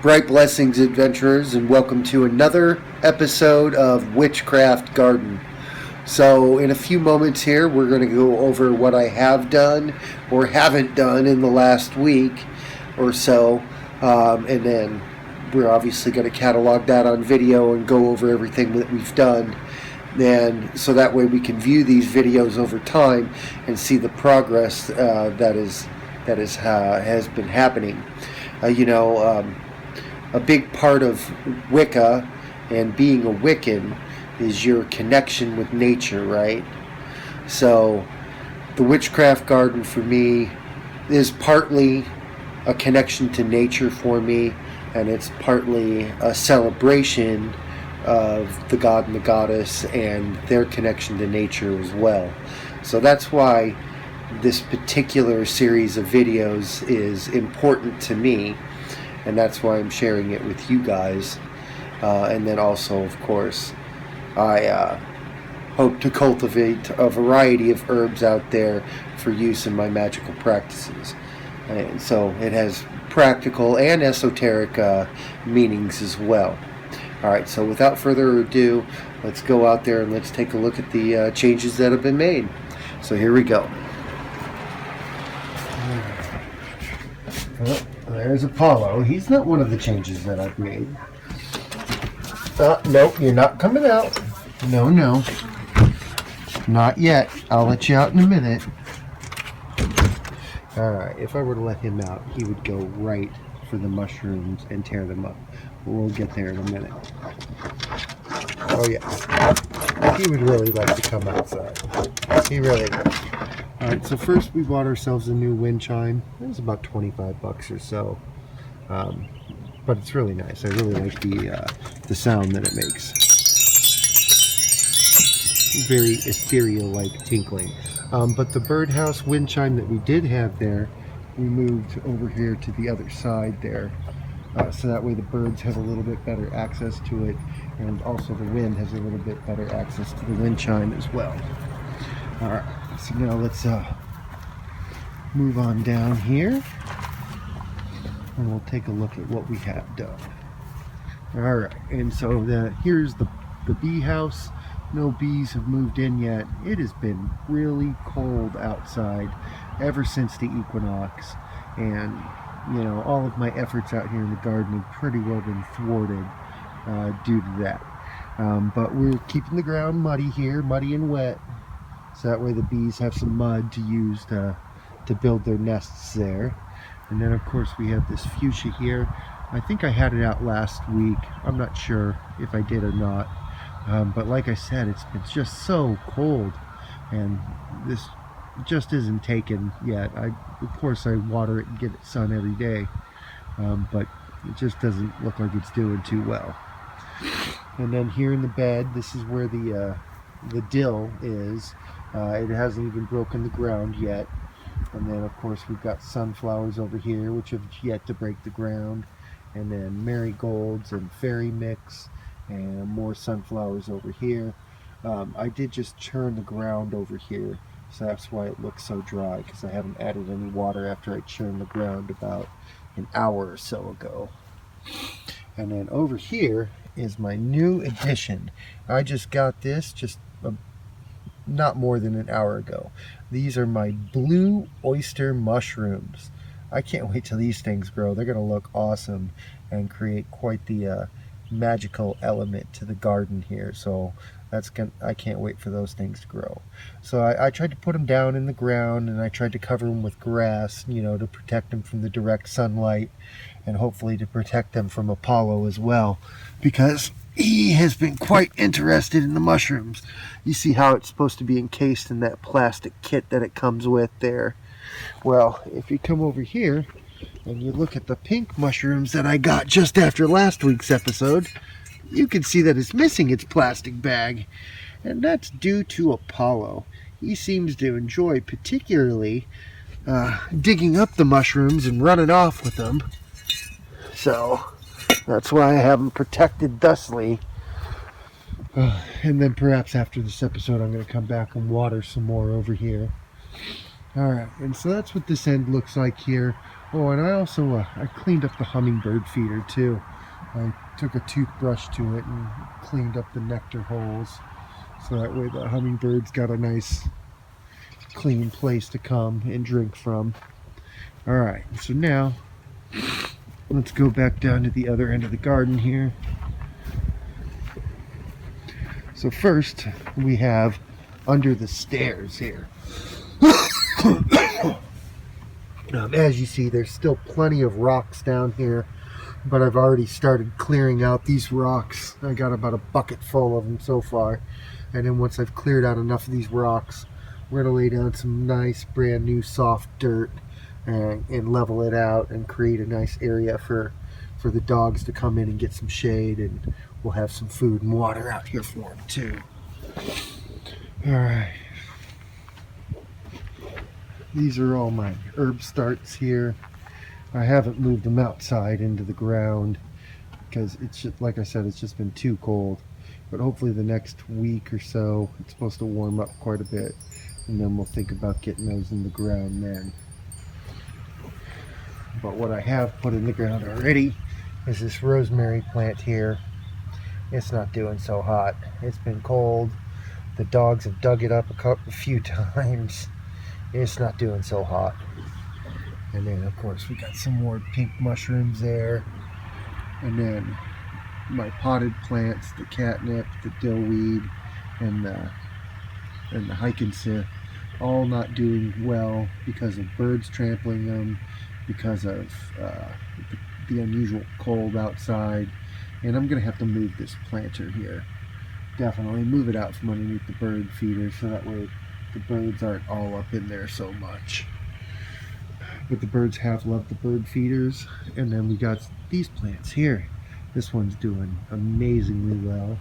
Bright blessings, adventurers, and welcome to another episode of Witchcraft Garden. So, in a few moments here, we're going to go over what I have done or haven't done in the last week or so, and then we're obviously going to catalog that on video and go over everything that we've done. And so that way we can view these videos over time and see the progress that has been happening. A big part of Wicca and being a Wiccan is your connection with nature, right? So the Witchcraft Garden for me is partly a connection to nature for me, and it's partly a celebration of the god and the goddess and their connection to nature as well. So that's why this particular series of videos is important to me, and that's why I'm sharing it with you guys. And then also, of course, I hope to cultivate a variety of herbs out there for use in my magical practices. And so it has practical and esoteric meanings as well. Alright, so without further ado, let's go out there and let's take a look at the changes that have been made. So here we go. Oh, there's Apollo. He's not one of the changes that I've made. Nope, you're not coming out. No. Not yet. I'll let you out in a minute. Alright, if I were to let him out, he would go right for the mushrooms and tear them up. We'll get there in a minute. Oh yeah. He would really like to come outside. He really would. Alright, so first we bought ourselves a new wind chime. It was about $25 or so. But it's really nice. I really like the sound that it makes. Very ethereal-like tinkling. But the birdhouse wind chime that we did have there, we moved over here to the other side there. So that way the birds have a little bit better access to it, and also the wind has a little bit better access to the wind chime as well. Alright, so now let's move on down here, and we'll take a look at what we have done. Alright, and so here's the bee house. No bees have moved in yet. It has been really cold outside ever since the equinox, and all of my efforts out here in the garden have pretty well been thwarted due to that. But we're keeping the ground muddy here, muddy and wet, so that way the bees have some mud to use to build their nests there. And then of course we have this fuchsia here. I think I had it out last week. I'm not sure if I did or not. But like I said, it's just so cold, and this just isn't taken yet. Of course I water it and give it sun every day, but it just doesn't look like it's doing too well. And then here in the bed, this is where the dill is. It hasn't even broken the ground yet. And then of course we've got sunflowers over here, which have yet to break the ground, and then marigolds and fairy mix, and more sunflowers over here. I did just churn the ground over here, so that's why it looks so dry, because I haven't added any water after I churned the ground about an hour or so ago. And then over here is my new addition. I just got this not more than an hour ago. These are my blue oyster mushrooms. I can't wait till these things grow. They're going to look awesome and create quite the magical element to the garden here. So I can't wait for those things to grow. So I tried to put them down in the ground, and I tried to cover them with grass, to protect them from the direct sunlight, and hopefully to protect them from Apollo as well, because he has been quite interested in the mushrooms. You see how it's supposed to be encased in that plastic kit that it comes with there. Well, if you come over here and you look at the pink mushrooms that I got just after last week's episode, you can see that it's missing its plastic bag, and that's due to Apollo. He seems to enjoy particularly digging up the mushrooms and running off with them, so that's why I have them protected thusly. And then perhaps after this episode I'm going to come back and water some more over here. Alright, and so that's what this end looks like here. Oh, and I also I cleaned up the hummingbird feeder too. I took a toothbrush to it and cleaned up the nectar holes, so that way the hummingbirds got a nice clean place to come and drink from. Alright, so now let's go back down to the other end of the garden here. So first we have under the stairs here. As you see, there's still plenty of rocks down here, but I've already started clearing out these rocks. I got about a bucket full of them so far, and then once I've cleared out enough of these rocks, we're going to lay down some nice brand new soft dirt and level it out and create a nice area for the dogs to come in and get some shade, and we'll have some food and water out here for them too. Alright. These are all my herb starts here. I haven't moved them outside into the ground because it's just, like I said, it's just been too cold. But hopefully the next week or so, it's supposed to warm up quite a bit, and then we'll think about getting those in the ground then. But what I have put in the ground already is this rosemary plant here. It's not doing so hot. It's been cold. The dogs have dug it up a few times. It's not doing so hot. And then of course we got some more pink mushrooms there. And then my potted plants, the catnip, the dillweed, and the hyacinth, all not doing well because of birds trampling them, because of the unusual cold outside. And I'm gonna have to move this planter here. Definitely move it out from underneath the bird feeder so that way the birds aren't all up in there so much. But the birds have loved the bird feeders. And then we got these plants here. This one's doing amazingly well.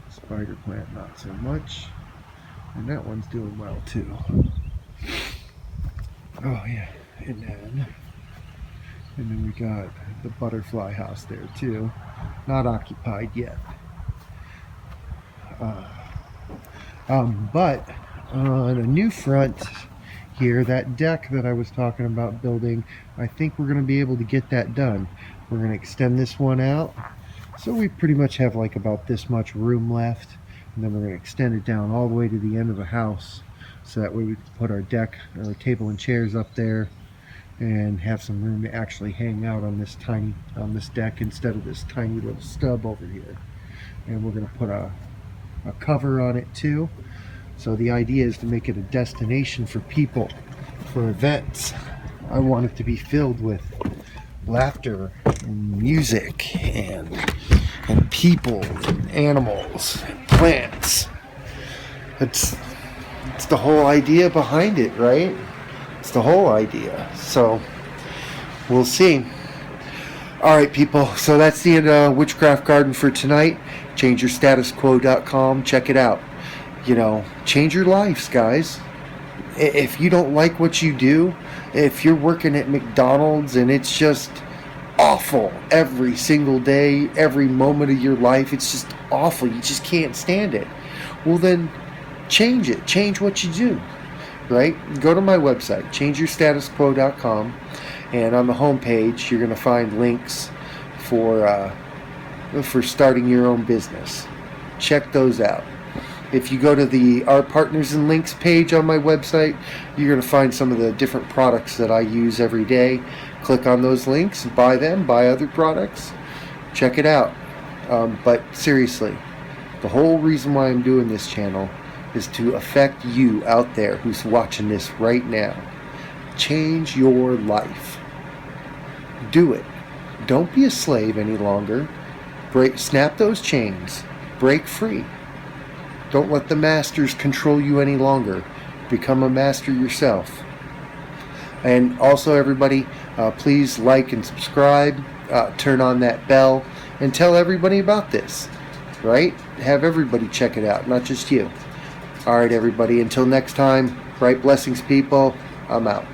Spider plant not so much. And that one's doing well too. Oh yeah. And then we got the butterfly house there too. Not occupied yet. But on a new front here, that deck that I was talking about building, I think we're going to be able to get that done. We're going to extend this one out, so we pretty much have like about this much room left, and then we're going to extend it down all the way to the end of the house, so that way we can put our deck, our table and chairs up there, and have some room to actually hang out on this deck instead of this tiny little stub over here. And we're going to put a cover on it too. So the idea is to make it a destination for people, for events. I want it to be filled with laughter and music and people and animals and plants. It's the whole idea behind it, right? It's the whole idea. So we'll see. All right, people. So that's the end of Witchcraft Garden for tonight. ChangeYourStatusQuo.com. Check it out. You know, change your lives, guys. If you don't like what you do, if you're working at McDonald's and it's just awful every single day, every moment of your life, it's just awful, you just can't stand it, well then change it. Change what you do, right? Go to my website, ChangeYourStatusQuo.com, and on the home page you're going to find links for starting your own business. Check those out. If you go to the Our Partners and Links page on my website, you're going to find some of the different products that I use every day. Click on those links, buy them, buy other products. Check it out. But seriously, the whole reason why I'm doing this channel is to affect you out there who's watching this right now. Change your life. Do it. Don't be a slave any longer. Snap those chains. Break free. Don't let the masters control you any longer. Become a master yourself. And also, everybody, please like and subscribe. Turn on that bell and tell everybody about this. Right? Have everybody check it out, not just you. All right, everybody. Until next time, bright blessings, people. I'm out.